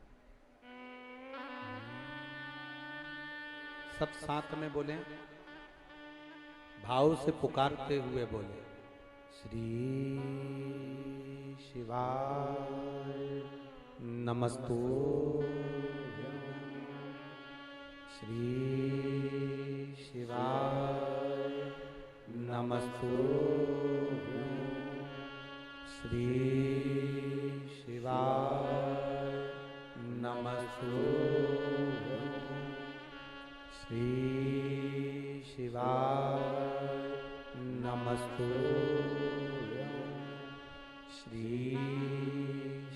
A: सब साथ में बोले, भाव से पुकारते हुए बोले, श्री शिवाय नमस्तु, श्री शिवाय नमस्तु, श्री शिवाय नमस्तु, श्री शिवाय नमस्तु, श्री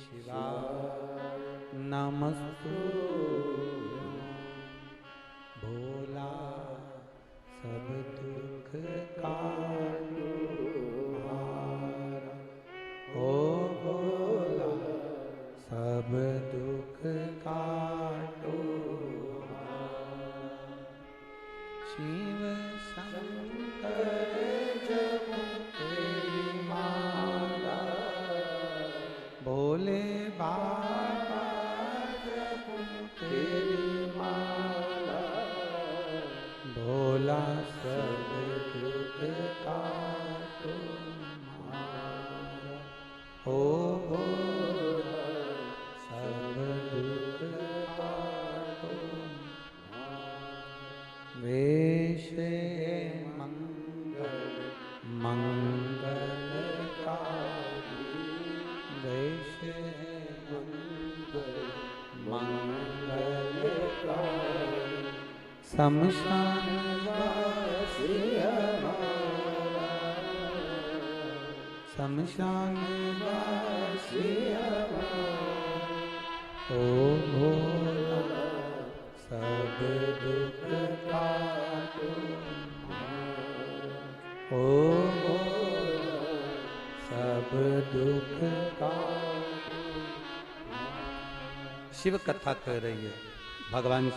A: शिवाय नमस्तु। भोला सब दुख काटो हारा, ओ भोला सब दुख काटो हारा। शिव शंकर जप तेरी माला, भोले बाबा जप तेरी माला, भोला सब दुख काटो मारा, ओ भोला सब दुख काटो मारा। वेश मंगल मंगलकारी, वेश मंगल मंगलकारी, शमशान शमशान ओ भोला सब दुख काटो ओ भोला सब दुख काटो। शिव कथा कह रही है भगवान